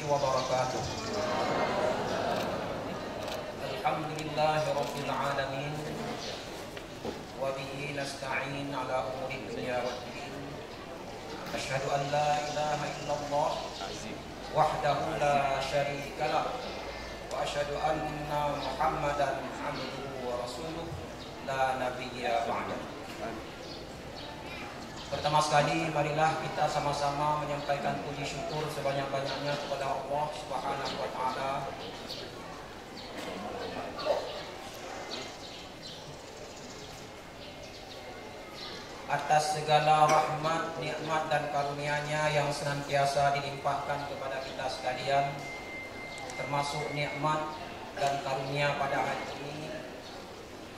wabarakatuh. Alhamdulillahirabbil alamin wa bihi nasta'in ala umuri dunya waddin. Asyhadu an la ilaha illallah wahdahu la syarika lah wa asyhadu anna Muhammadan abduhu wa rasuluh la nabiyya ba'dahu. Pertama sekali, marilah kita sama-sama menyampaikan puji syukur sebanyak-banyaknya kepada Allah Subhanahu wa Ta'ala atas segala rahmat, nikmat dan karunia-Nya yang senantiasa dilimpahkan kepada kita sekalian, termasuk nikmat dan karunia pada hari ini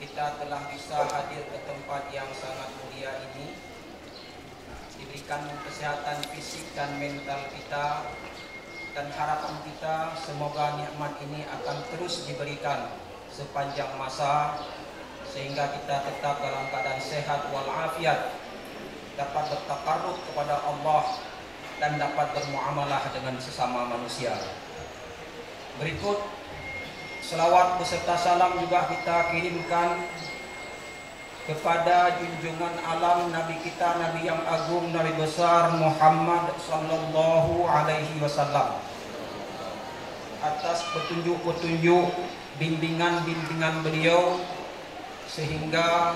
kita telah bisa hadir ke tempat yang sangat mulia ini, diberikan kesehatan fisik dan mental kita, dan harapan kita semoga nikmat ini akan terus diberikan sepanjang masa sehingga kita tetap dalam keadaan sehat walafiat, dapat bertakarrub kepada Allah dan dapat bermuamalah dengan sesama manusia. Berikut selawat beserta salam juga kita kirimkan kepada junjungan alam Nabi kita, Nabi yang agung, Nabi besar Muhammad sallallahu alaihi wasallam, atas petunjuk-petunjuk, bimbingan-bimbingan beliau, sehingga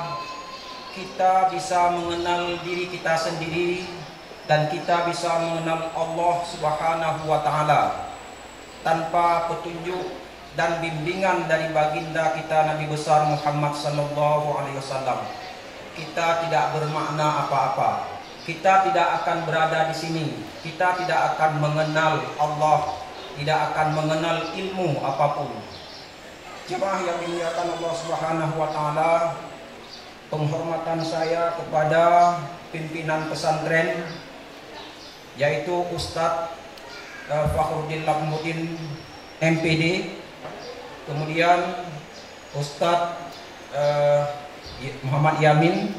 kita bisa mengenal diri kita sendiri dan kita bisa mengenal Allah Subhanahu wa Ta'ala. Tanpa petunjuk dan bimbingan dari baginda kita Nabi besar Muhammad sallallahu alaihi wasallam, kita tidak bermakna apa-apa. Kita tidak akan berada di sini. Kita tidak akan mengenal Allah, tidak akan mengenal ilmu apapun. Jemaah yang dimuliakan Allah Subhanahu wa Ta'ala, penghormatan saya kepada pimpinan pesantren, yaitu Ustadz Fakhruddin Lakmuddin MPD, kemudian Ustadz Muhammad Yamin,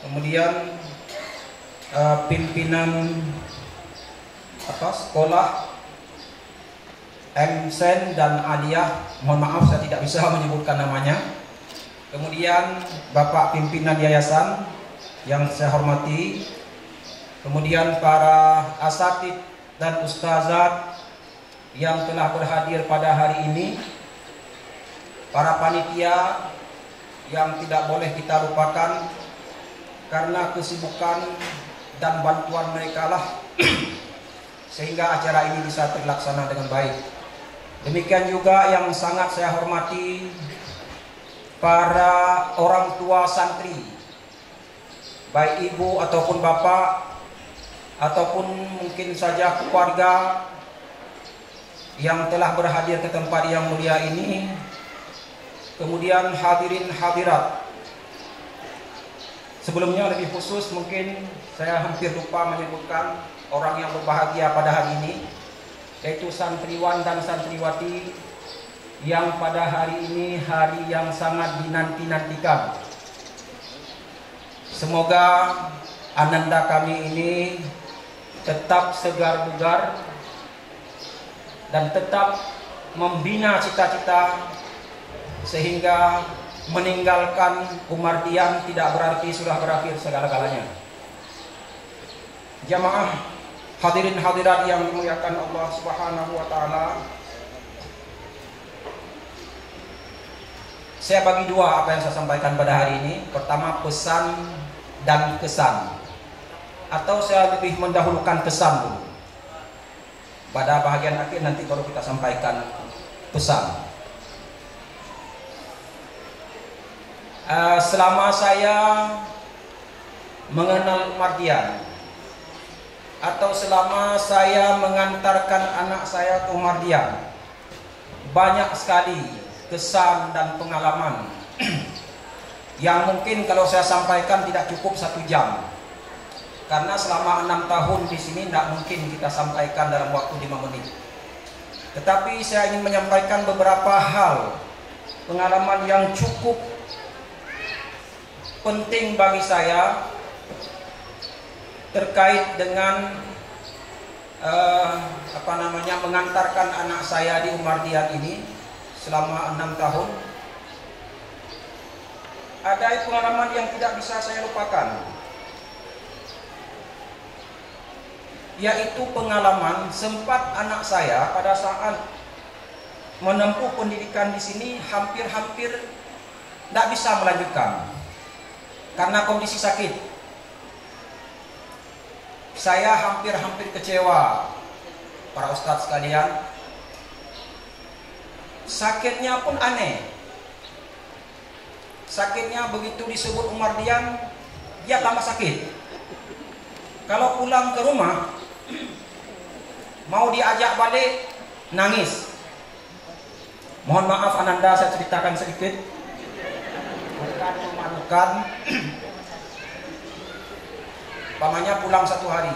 kemudian pimpinan sekolah Sen dan Aliyah, mohon maaf saya tidak bisa menyebutkan namanya. Kemudian Bapak pimpinan yayasan yang saya hormati, kemudian para asatidz dan ustazat yang telah berhadir pada hari ini, para panitia yang tidak boleh kita lupakan karena kesibukan dan bantuan mereka lah sehingga acara ini bisa terlaksana dengan baik. Demikian juga yang sangat saya hormati para orang tua santri, baik ibu ataupun bapak, ataupun mungkin saja keluarga yang telah berhadir ke tempat yang mulia ini. Kemudian hadirin hadirat, sebelumnya lebih khusus mungkin saya hampir lupa menyebutkan orang yang berbahagia pada hari ini, yaitu santriwan dan santriwati yang pada hari ini hari yang sangat dinanti-nantikan. Semoga ananda kami ini tetap segar bugar dan tetap membina cita-cita, sehingga meninggalkan umardian tidak berarti sudah berakhir segala-galanya. Jamaah hadirin hadirat yang dimuliakan Allah Subhanahu wa Ta'ala, saya bagi dua apa yang saya sampaikan pada hari ini. Pertama, pesan dan kesan, atau saya lebih mendahulukan kesan dulu. Pada bagian akhir nanti baru kita sampaikan pesan. Selama saya mengenal Mardian, atau selama saya mengantarkan anak saya ke Mardian, banyak sekali kesan dan pengalaman yang mungkin kalau saya sampaikan tidak cukup 1 jam, karena selama 6 tahun di sini tidak mungkin kita sampaikan dalam waktu 5 menit. Tetapi saya ingin menyampaikan beberapa hal pengalaman yang cukup penting bagi saya terkait dengan mengantarkan anak saya di Umardian ini selama 6 tahun. Ada pengalaman yang tidak bisa saya lupakan, yaitu pengalaman sempat anak saya pada saat menempuh pendidikan di sini hampir-hampir tidak bisa melanjutkan karena kondisi sakit. Saya hampir-hampir kecewa, para ustadz sekalian. Sakitnya pun aneh. Sakitnya begitu disebut Umardian, dia tambah sakit. Kalau pulang ke rumah, mau diajak balik, nangis. Mohon maaf Ananda, saya ceritakan sedikit. Bukan memalukan. Pamannya pulang 1 hari,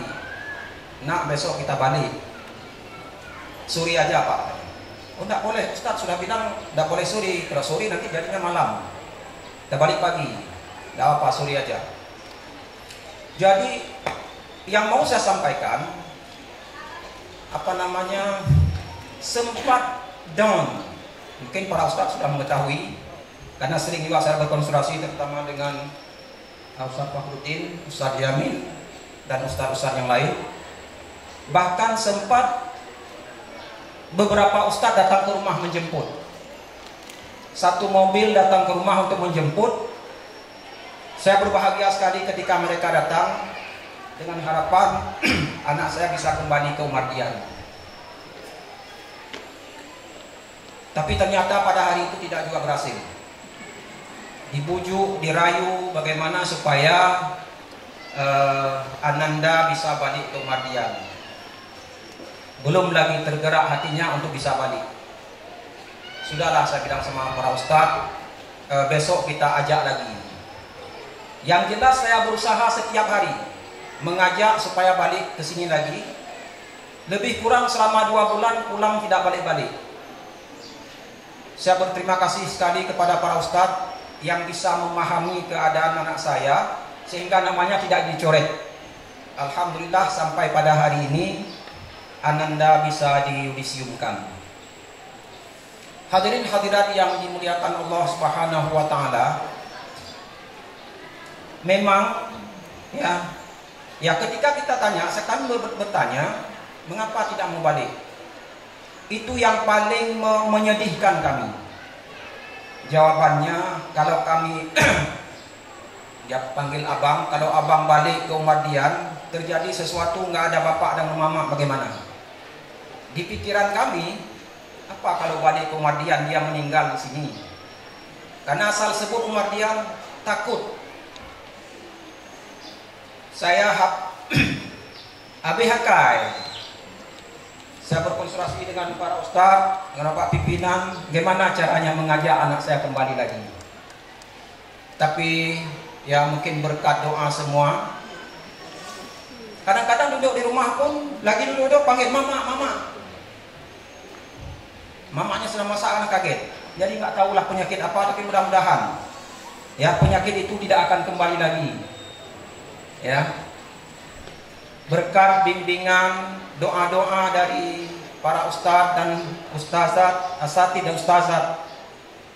nak besok kita balik. Suri aja Pak. Oh tidak boleh, Ustaz sudah bilang tidak boleh suri. Kalau suri nanti jadinya malam. Kita balik pagi. Tidak apa, suri aja. Jadi yang mau saya sampaikan, sempat down. Mungkin para Ustaz sudah mengetahui, karena sering juga saya berkonsultasi terutama dengan Ustaz Fakhrudin, Ustaz Yamin, dan Ustaz-Ustaz yang lain. Bahkan sempat beberapa Ustaz datang ke rumah menjemput. Satu mobil datang ke rumah untuk menjemput. Saya berbahagia sekali ketika mereka datang dengan harapan anak saya bisa kembali ke Umardian. Tapi ternyata pada hari itu tidak juga berhasil. Dibujuk, dirayu bagaimana supaya Ananda bisa balik ke Umardian. Belum lagi tergerak hatinya untuk bisa balik. Sudahlah, saya bilang sama para ustaz, besok kita ajak lagi. Yang jelas saya berusaha setiap hari mengajak supaya balik ke sini lagi. Lebih kurang selama 2 bulan pulang tidak balik-balik. Saya berterima kasih sekali kepada para ustaz yang bisa memahami keadaan anak saya sehingga namanya tidak dicoret. Alhamdulillah sampai pada hari ini Ananda bisa diyudisiumkan. Hadirin hadirat yang dimuliakan Allah Subhanahu wa taala. Memang ya ketika kita tanya, saya bertanya, mengapa tidak mau balik? Itu yang paling menyedihkan kami. Jawabannya, kalau kami dia panggil abang, kalau abang balik ke Umardian terjadi sesuatu, nggak ada bapak dan mama, bagaimana? Di pikiran kami, apa kalau balik ke Umardian dia meninggal di sini? Karena asal sebut Umardian takut. Saya ABHKI. Saya berkonsultasi dengan para ustaz, dengan Pak pimpinan, bagaimana caranya mengajak anak saya kembali lagi. Tapi ya mungkin berkat doa semua. Kadang-kadang duduk di rumah pun, lagi duduk panggil mama, mama. Mamanya sedang masak, anak kaget. Jadi nggak tahulah penyakit apa, tapi mudah-mudahan ya penyakit itu tidak akan kembali lagi. Ya, berkat bimbingan, doa-doa dari para ustadz dan ustazat, asatidz dan ustazat,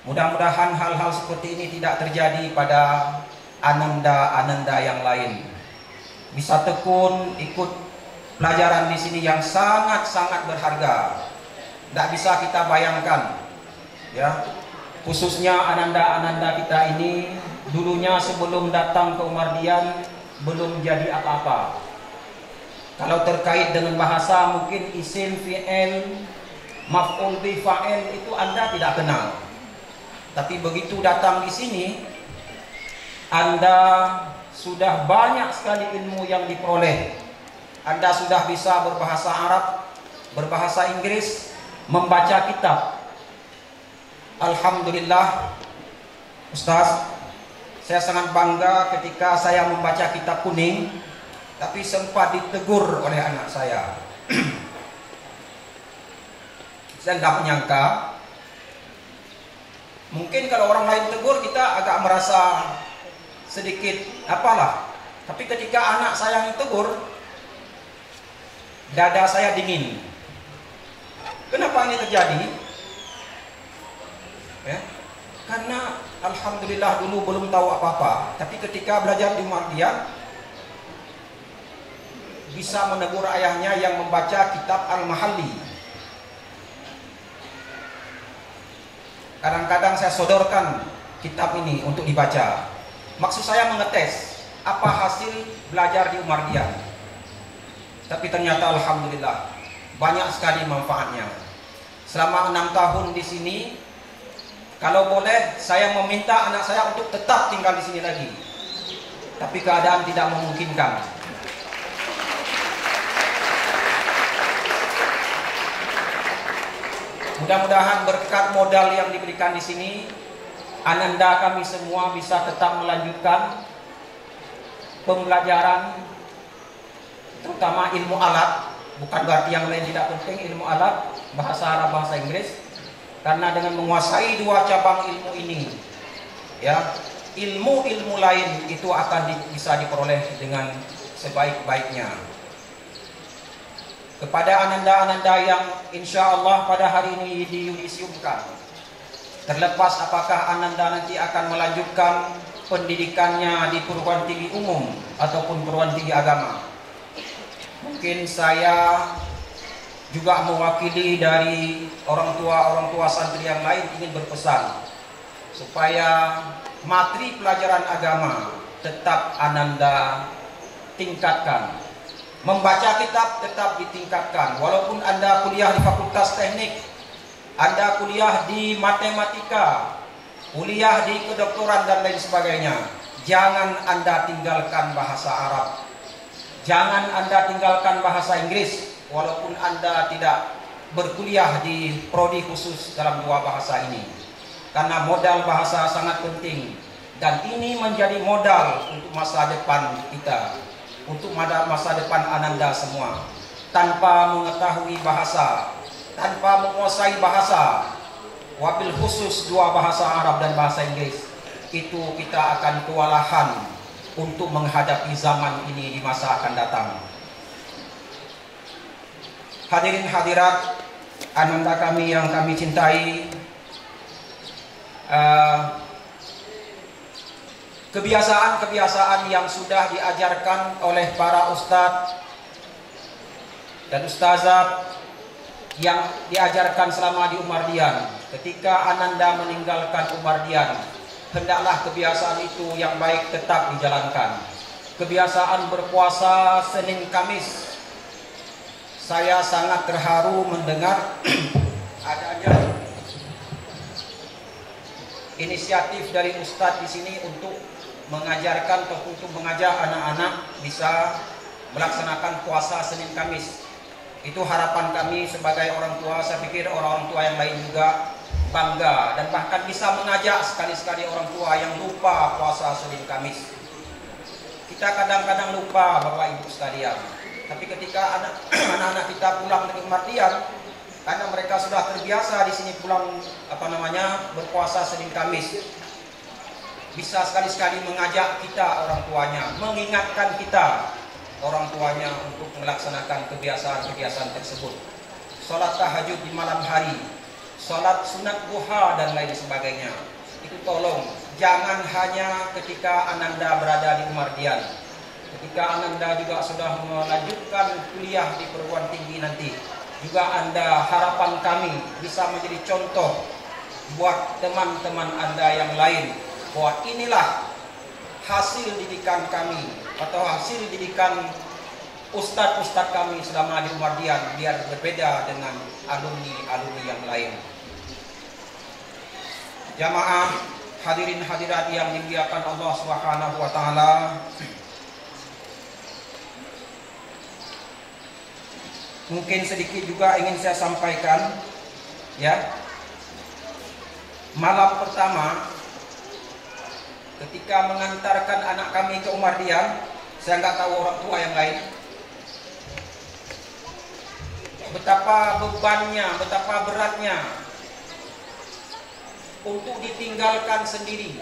mudah-mudahan hal-hal seperti ini tidak terjadi pada ananda-ananda yang lain. Bisa tekun ikut pelajaran di sini yang sangat-sangat berharga. Tidak bisa kita bayangkan, ya, khususnya ananda-ananda kita ini dulunya sebelum datang ke Umardian belum jadi apa-apa. Kalau terkait dengan bahasa mungkin isim, fi'il, maf'ul bi, fa'il itu Anda tidak kenal. Tapi begitu datang di sini, Anda sudah banyak sekali ilmu yang diperoleh. Anda sudah bisa berbahasa Arab, berbahasa Inggris, membaca kitab. Alhamdulillah, Ustaz, saya sangat bangga ketika saya membaca kitab kuning, tapi sempat ditegur oleh anak saya. Saya tidak menyangka. Mungkin kalau orang lain tegur kita agak merasa sedikit apalah. Tapi ketika anak saya yang tegur, dada saya dingin. Kenapa ini terjadi? Ya, karena alhamdulillah dulu belum tahu apa-apa, tapi ketika belajar di Muhammadiyah bisa menegur ayahnya yang membaca kitab Al-Mahalli. Kadang-kadang saya sodorkan kitab ini untuk dibaca. Maksud saya mengetes apa hasil belajar di Muhammadiyah. Tapi ternyata alhamdulillah banyak sekali manfaatnya. Selama 6 tahun di sini, kalau boleh saya meminta anak saya untuk tetap tinggal di sini lagi. Tapi keadaan tidak memungkinkan. Mudah-mudahan berkat modal yang diberikan di sini, ananda kami semua bisa tetap melanjutkan pembelajaran, terutama ilmu alat. Bukan berarti yang lain tidak penting, ilmu alat, bahasa Arab, bahasa Inggris. Karena dengan menguasai 2 cabang ilmu ini, ya, ilmu-ilmu lain itu akan bisa diperoleh dengan sebaik-baiknya. Kepada ananda-ananda yang insya Allah pada hari ini diyudisiumkan, terlepas apakah ananda nanti akan melanjutkan pendidikannya di perguruan tinggi umum ataupun perguruan tinggi agama, mungkin saya juga mewakili dari orang tua santri yang lain ingin berpesan supaya materi pelajaran agama tetap ananda tingkatkan. Membaca kitab tetap ditingkatkan. Walaupun Anda kuliah di Fakultas Teknik, Anda kuliah di Matematika, kuliah di kedokteran dan lain sebagainya, jangan Anda tinggalkan bahasa Arab. Jangan Anda tinggalkan bahasa Inggris, walaupun Anda tidak berkuliah di prodi khusus dalam 2 bahasa ini. Karena modal bahasa sangat penting, dan ini menjadi modal untuk masa depan kita, untuk masa depan ananda semua. Tanpa mengetahui bahasa, tanpa menguasai bahasa, wabil khusus 2 bahasa Arab dan bahasa Inggris, itu kita akan kewalahan untuk menghadapi zaman ini di masa akan datang. Hadirin hadirat ananda kami yang kami cintai, kebiasaan-kebiasaan yang sudah diajarkan oleh para ustadz dan ustazah yang diajarkan selama di Umardian, ketika ananda meninggalkan Umardian, hendaklah kebiasaan itu yang baik tetap dijalankan. Kebiasaan berpuasa Senin Kamis, saya sangat terharu mendengar adanya inisiatif dari ustadz di sini untuk mengajarkan atau untuk mengajak anak-anak bisa melaksanakan puasa Senin Kamis. Itu harapan kami sebagai orang tua. Saya pikir orang tua yang lain juga bangga dan bahkan bisa mengajak sekali-sekali orang tua yang lupa puasa Senin Kamis. Kita kadang-kadang lupa Bapak Ibu sekalian. Tapi ketika anak-anak kita pulang dari Umardian, karena mereka sudah terbiasa di sini pulang berpuasa Senin Kamis, bisa sekali-sekali mengajak kita orang tuanya, mengingatkan kita orang tuanya untuk melaksanakan kebiasaan-kebiasaan tersebut. Sholat tahajud di malam hari, sholat sunat duha dan lain sebagainya. Itu tolong jangan hanya ketika ananda berada di Umardian, ketika ananda juga sudah melanjutkan kuliah di perguruan tinggi nanti, juga anda, harapan kami bisa menjadi contoh buat teman-teman anda yang lain, bahwa inilah hasil didikan kami atau hasil didikan ustadz-ustadz kami selama di Umardian, biar berbeda dengan alumni-alumni yang lain. Jamaah hadirin hadirat yang dimuliakan Allah Subhanahu wa taala, mungkin sedikit juga ingin saya sampaikan, ya. Malam pertama ketika mengantarkan anak kami ke Umardian, saya nggak tahu orang tua yang lain, betapa bebannya, betapa beratnya untuk ditinggalkan sendiri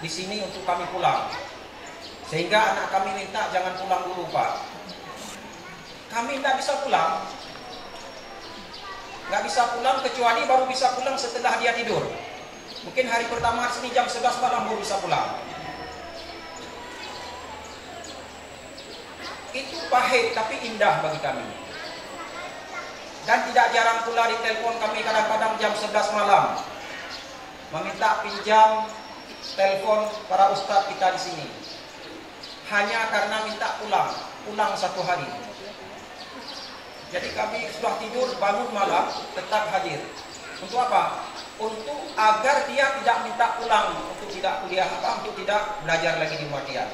di sini untuk kami pulang. Sehingga anak kami minta jangan pulang dulu Pak. Kami tidak bisa pulang. nggak bisa pulang kecuali baru bisa pulang setelah dia tidur. Mungkin hari pertama di sini jam 11 malam baru bisa pulang. Itu pahit tapi indah bagi kami. Dan tidak jarang pula ditelepon kami kadang-kadang jam 11 malam, meminta pinjam telepon para ustadz kita di sini. Hanya karena minta pulang satu hari. Jadi kami sudah tidur, bangun malam, tetap hadir. Untuk apa? Untuk agar dia tidak minta pulang, untuk tidak kuliah untuk tidak belajar lagi di Muhammadiyah.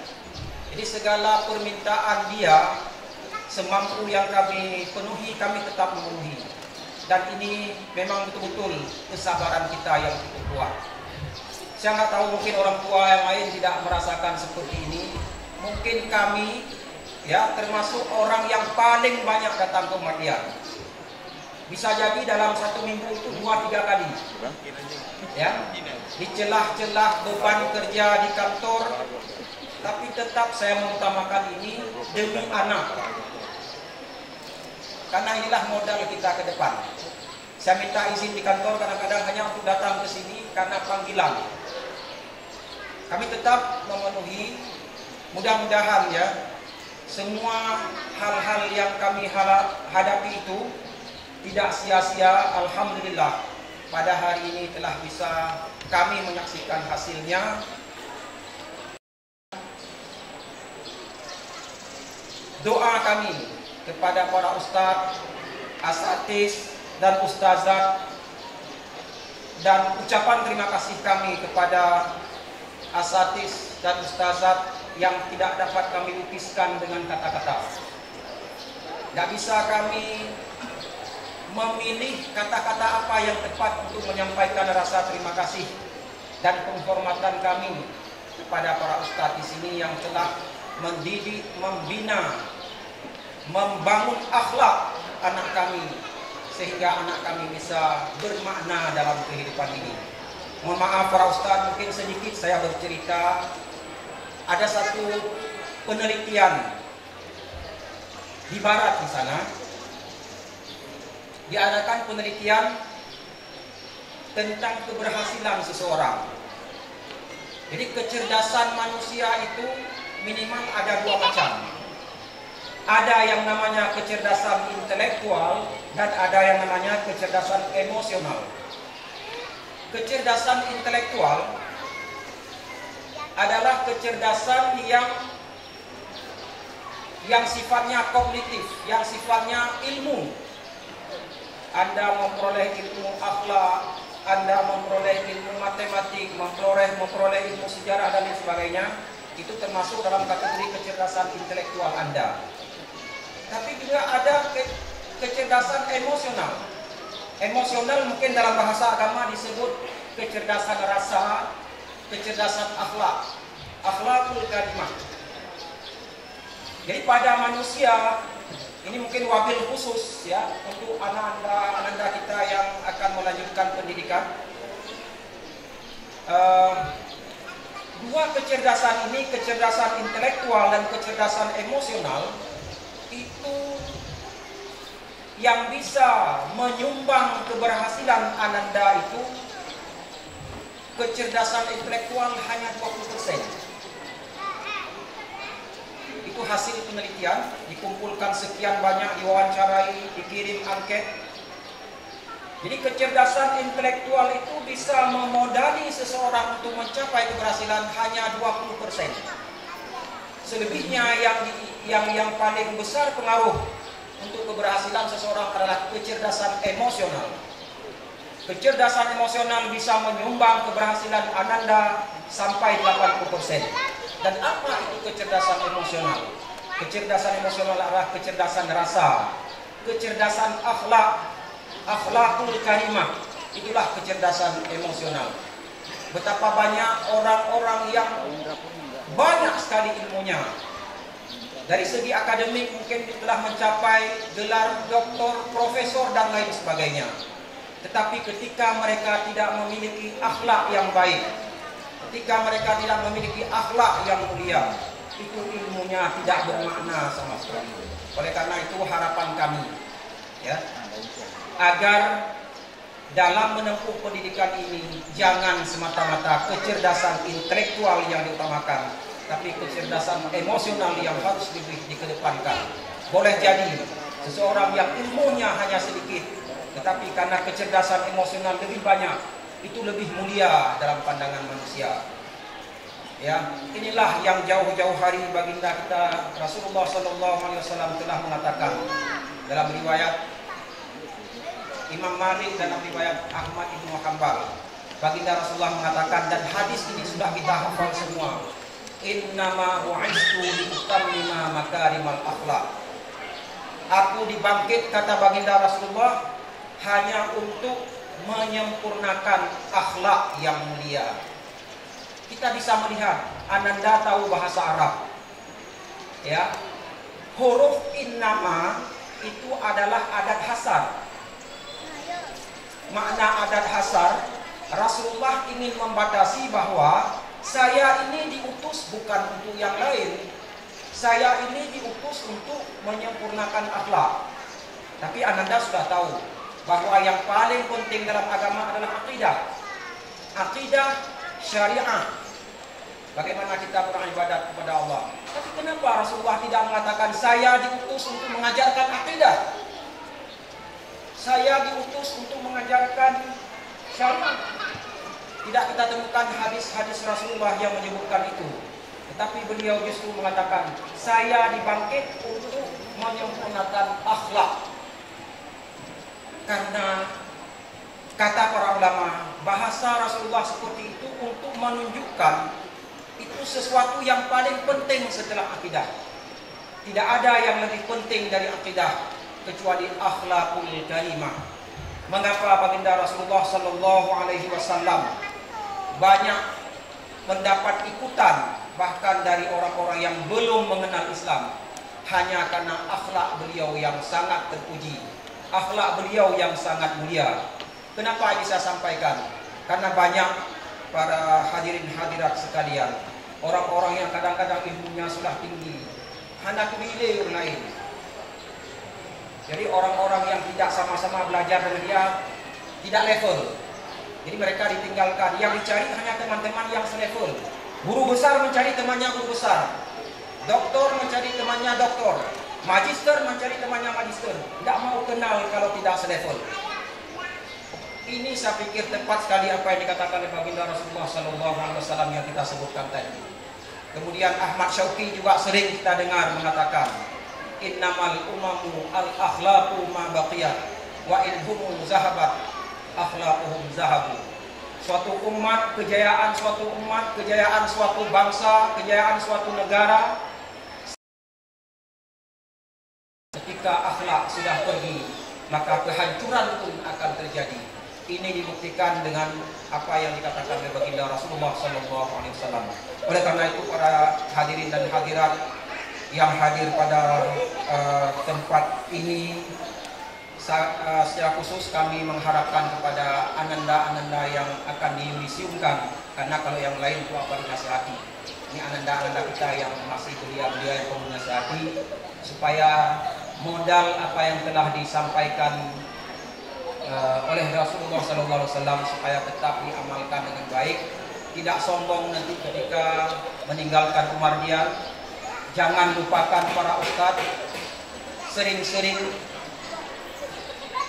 Jadi segala permintaan dia, semampu yang kami penuhi, kami tetap memenuhi. Dan ini memang betul-betul kesabaran kita yang cukup kuat. Saya nggak tahu, mungkin orang tua yang lain tidak merasakan seperti ini. Mungkin kami ya termasuk orang yang paling banyak datang ke Muhammadiyah. Bisa jadi dalam satu minggu itu 2-3 kali. Ya, di celah-celah beban kerja di kantor, tapi tetap saya mengutamakan ini demi anak. Karena inilah modal kita ke depan. Saya minta izin di kantor kadang-kadang hanya untuk datang ke sini karena panggilan. Kami tetap memenuhi, mudah-mudahan ya, semua hal-hal yang kami hadapi itu tidak sia-sia. Alhamdulillah, pada hari ini telah bisa kami menyaksikan hasilnya. Doa kami kepada para ustadz, asatidz dan ustazat, dan ucapan terima kasih kami kepada asatidz dan ustazat yang tidak dapat kami lukiskan dengan kata-kata. Tidak bisa kami memilih kata-kata apa yang tepat untuk menyampaikan rasa terima kasih dan penghormatan kami kepada para ustadz di sini yang telah mendidik, membina, membangun akhlak anak kami sehingga anak kami bisa bermakna dalam kehidupan ini. Mohon maaf para ustadz, mungkin sedikit saya bercerita. Ada satu penelitian di barat di sana, diadakan penelitian tentang keberhasilan seseorang. Jadi kecerdasan manusia itu minimal ada 2 macam. Ada yang namanya kecerdasan intelektual dan ada yang namanya kecerdasan emosional. Kecerdasan intelektual adalah kecerdasan yang sifatnya kognitif, yang sifatnya ilmu. Anda memperoleh ilmu akhlak, Anda memperoleh ilmu matematik, memperoleh ilmu sejarah dan lain sebagainya, itu termasuk dalam kategori kecerdasan intelektual Anda. Tapi juga ada kecerdasan emosional. Emosional mungkin dalam bahasa agama disebut kecerdasan rasa, kecerdasan akhlak, akhlakul karimah. Jadi pada manusia ini mungkin wabil khusus ya untuk anak-anak kita yang akan melanjutkan pendidikan. 2 kecerdasan ini, kecerdasan intelektual dan kecerdasan emosional, itu yang bisa menyumbang keberhasilan Anda itu kecerdasan intelektual hanya 20%. Itu hasil penelitian, dikumpulkan sekian banyak, diwawancarai, dikirim angket. Jadi kecerdasan intelektual itu bisa memodali seseorang untuk mencapai keberhasilan hanya 20%. Selebihnya yang paling besar pengaruh untuk keberhasilan seseorang adalah kecerdasan emosional. Kecerdasan emosional bisa menyumbang keberhasilan Anda sampai 80%. Dan apa itu kecerdasan emosional? Kecerdasan emosional adalah kecerdasan rasa, kecerdasan akhlak, akhlakul karimah. Itulah kecerdasan emosional. Betapa banyak orang-orang yang banyak sekali ilmunya. Dari segi akademik mungkin telah mencapai gelar doktor, profesor dan lain sebagainya. Tetapi ketika mereka tidak memiliki akhlak yang baik, ketika mereka tidak memiliki akhlak yang mulia, itu ilmunya tidak bermakna sama sekali. Oleh karena itu harapan kami ya, agar dalam menempuh pendidikan ini jangan semata-mata kecerdasan intelektual yang diutamakan, tapi kecerdasan emosional yang harus lebih dikedepankan. Boleh jadi seseorang yang ilmunya hanya sedikit, tetapi karena kecerdasan emosional lebih banyak, itu lebih mulia dalam pandangan manusia. Ya, inilah yang jauh-jauh hari baginda kita Rasulullah SAW telah mengatakan dalam riwayat Imam Malik dan riwayat Ahmad Ibnu Hanbal. Baginda Rasulullah mengatakan, dan hadis ini sudah kita hafal semua. Innama bu'istu liutammima makarimal akhlak. Aku dibangkit, kata baginda Rasulullah, hanya untuk menyempurnakan akhlak yang mulia. Kita bisa melihat, Ananda tahu bahasa Arab, ya, huruf innama itu adalah adat hasar. Makna adat hasar, Rasulullah ingin membatasi bahwa saya ini diutus bukan untuk yang lain. Saya ini diutus untuk menyempurnakan akhlak. Tapi Ananda sudah tahu bahwa yang paling penting dalam agama adalah akidah. Akidah syariah. Bagaimana kita beribadat kepada Allah. Tapi kenapa Rasulullah tidak mengatakan saya diutus untuk mengajarkan akidah? Saya diutus untuk mengajarkan syariat. Tidak kita temukan hadis-hadis Rasulullah yang menyebutkan itu. Tetapi beliau justru mengatakan, saya dibangkit untuk menyempurnakan akhlak. Karena kata para ulama, bahasa Rasulullah seperti itu untuk menunjukkan itu sesuatu yang paling penting setelah akidah. Tidak ada yang lebih penting dari akidah kecuali akhlakul karimah. Mengapa baginda Rasulullah sallallahu alaihi wasallam banyak mendapat ikutan bahkan dari orang-orang yang belum mengenal Islam, hanya karena akhlak beliau yang sangat terpuji, akhlak beliau yang sangat mulia. Kenapa bisa sampaikan? Karena banyak para hadirin hadirat sekalian, orang-orang yang kadang-kadang ilmunya sudah tinggi, hendak bilir lain. Jadi orang-orang yang tidak sama-sama belajar dengan dia tidak level. Jadi mereka ditinggalkan. Yang dicari hanya teman-teman yang selevel. Guru besar mencari temannya guru besar. Doktor mencari temannya doktor. Magister mencari temannya magister. Tidak mau kenal kalau tidak selevel. Ini saya pikir tepat sekali apa yang dikatakan oleh baginda Rasulullah SAW yang kita sebutkan tadi. Kemudian Ahmad Syauqi juga sering kita dengar mengatakan, innamal umamu al-akhlaqu ma baqiyat wa ilhum zahabat akhlaquhum zahabu. Suatu umat, kejayaan suatu umat, kejayaan suatu bangsa, kejayaan suatu negara, ketika akhlak sudah pergi, maka kehancuran pun akan terjadi. Ini dibuktikan dengan apa yang dikatakan oleh baginda Rasulullah SAW. Oleh karena itu para hadirin dan hadirat yang hadir pada tempat ini, secara khusus kami mengharapkan kepada ananda-ananda yang akan dimisiumkan, karena kalau yang lain itu apa dinasihati. Ini ananda-ananda kita yang masih belia-belia yang perlu dinasihati, supaya modal apa yang telah disampaikan oleh Rasulullah SAW supaya tetap diamalkan dengan baik, tidak sombong nanti ketika meninggalkan umur dia. Jangan lupakan para ustadz, sering-sering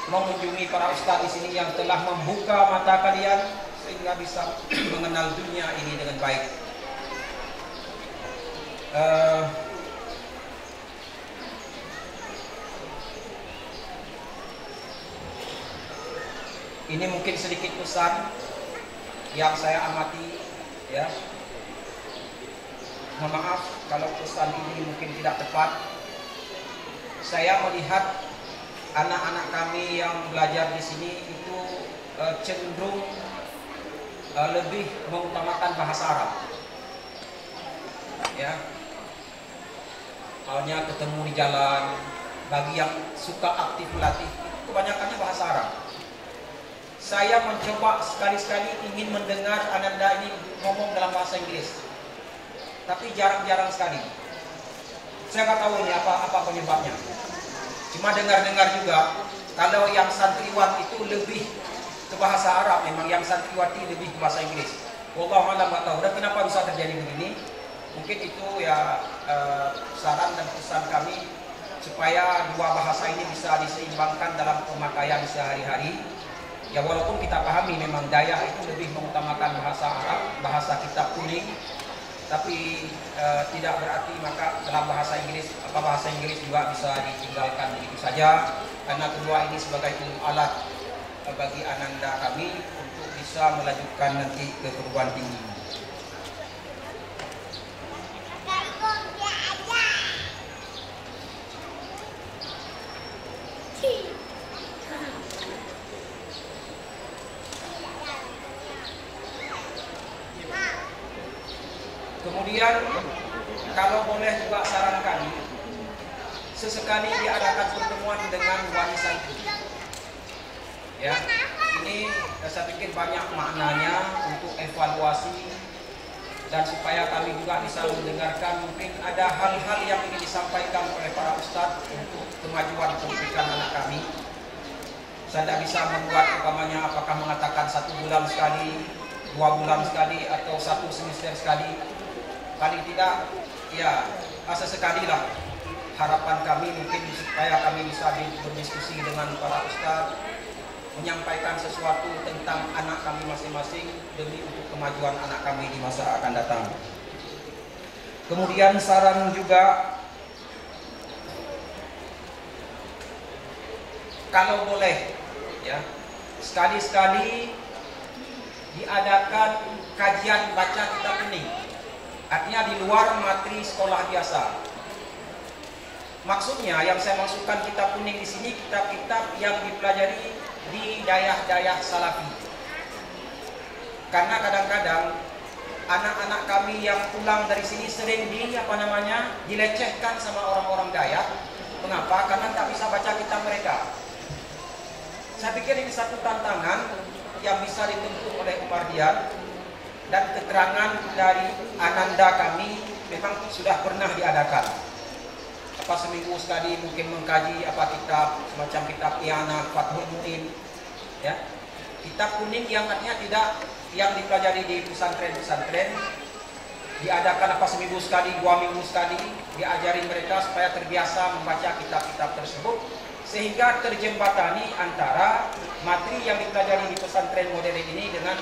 mengunjungi para ustadz di sini yang telah membuka mata kalian sehingga bisa mengenal dunia ini dengan baik. Ini mungkin sedikit pesan yang saya amati, ya. Mohon maaf kalau pesan ini mungkin tidak tepat. Saya melihat anak-anak kami yang belajar di sini itu cenderung lebih mengutamakan bahasa Arab. Ya. Halnya ketemu di jalan, bagi yang suka aktif latih, kebanyakannya bahasa Arab. Saya mencoba sekali-sekali ingin mendengar ananda ini ngomong dalam bahasa Inggris, tapi jarang-jarang sekali. Saya nggak tahu ini apa penyebabnya. Cuma dengar-dengar juga Kalau yang santriwan itu lebih ke bahasa Arab, memang yang santriwati lebih ke bahasa Inggris. Wallahu a'lam nggak tahu. Dan kenapa bisa terjadi begini? Mungkin itu ya saran dan pesan kami supaya dua bahasa ini bisa diseimbangkan dalam pemakaian sehari-hari. Ya walaupun kita pahami memang Dayak itu lebih mengutamakan bahasa Arab, bahasa kita kuning, tapi tidak berarti maka dalam bahasa Inggris juga bisa ditinggalkan begitu saja, karena kedua ini sebagai alat bagi ananda kami untuk bisa melanjutkan nanti ke perguruan tinggi. Kemudian kalau boleh juga saran kami, sesekali diadakan pertemuan dengan wali santri. Ya, ini saya pikir banyak maknanya untuk evaluasi dan supaya kami juga bisa mendengarkan mungkin ada hal-hal yang ingin disampaikan oleh para ustadz untuk kemajuan pendidikan anak kami. Saya tidak bisa membuat umpamanya apakah mengatakan 1 bulan sekali, 2 bulan sekali, atau 1 semester sekali. Paling tidak ya sesekali lah. Harapan kami mungkin supaya kami bisa berdiskusi dengan para ustadz, menyampaikan sesuatu tentang anak kami masing-masing demi untuk kemajuan anak kami di masa akan datang. Kemudian saran juga, kalau boleh ya sekali-sekali diadakan kajian baca kitab kuning, artinya di luar materi sekolah biasa. Maksudnya yang saya maksudkan kitab kuning di sini kitab-kitab yang dipelajari di daerah-daerah salafi. Karena kadang-kadang anak-anak kami yang pulang dari sini sering dilecehkan sama orang-orang Dayak. Mengapa? Karena tak bisa baca kitab mereka. Saya pikir ini satu tantangan yang bisa ditempuh oleh Muhammadiyah, dan keterangan dari ananda kami memang sudah pernah diadakan. Apa seminggu sekali mungkin mengkaji apa kitab semacam kitab Iana Fathul Mu'in, ya, kitab kuning yang artinya tidak yang dipelajari di pesantren-pesantren, diadakan apa seminggu sekali, 2 minggu sekali, diajari mereka supaya terbiasa membaca kitab-kitab tersebut, sehingga terjembatani antara materi yang dipelajari di pesantren modern ini dengan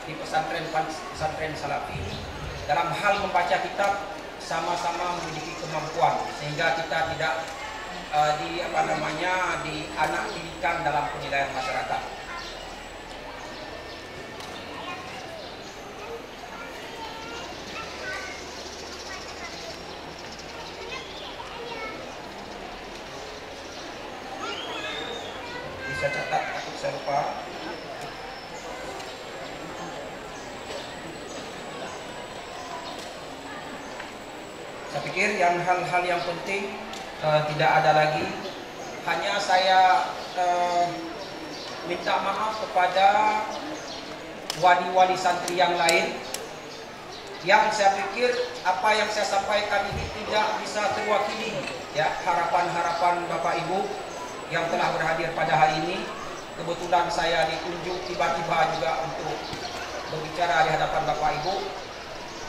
di pesantren salafi. Dalam hal membaca kitab sama-sama memiliki kemampuan, sehingga kita tidak dianak-didikan dalam penilaian masyarakat. Bisa catat, takut saya lupa. Saya pikir yang hal-hal yang penting tidak ada lagi. Hanya saya minta maaf kepada wali-wali santri yang lain yang saya pikir apa yang saya sampaikan ini tidak bisa terwakili, ya, harapan-harapan Bapak Ibu yang telah berhadir pada hari ini. Kebetulan saya ditunjuk tiba-tiba juga untuk berbicara di hadapan Bapak Ibu.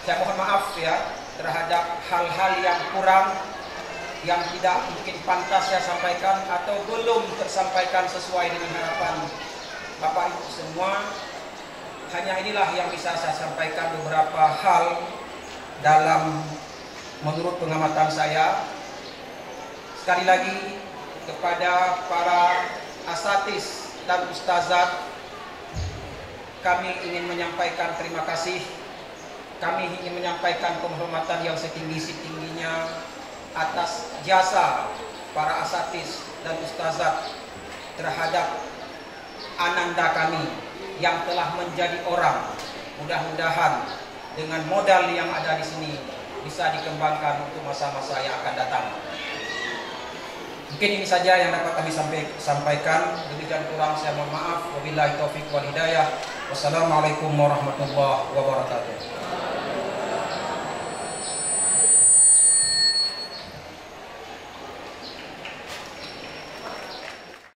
Saya mohon maaf ya terhadap hal-hal yang kurang, yang tidak mungkin pantas saya sampaikan atau belum tersampaikan sesuai dengan harapan Bapak Ibu semua. Hanya inilah yang bisa saya sampaikan, beberapa hal dalam menurut pengamatan saya. Sekali lagi kepada para asatiz dan ustazat, kami ingin menyampaikan terima kasih. Kami ingin menyampaikan penghormatan yang setinggi-tingginya atas jasa para asatiz dan ustazat terhadap ananda kami yang telah menjadi orang. Mudah-mudahan dengan modal yang ada di sini bisa dikembangkan untuk masa-masa yang akan datang. Mungkin ini saja yang dapat kami sampaikan. Lebih dan kurang saya mohon maaf. Wabillahi taufiq wal hidayah. Wassalamualaikum warahmatullahi wabarakatuh.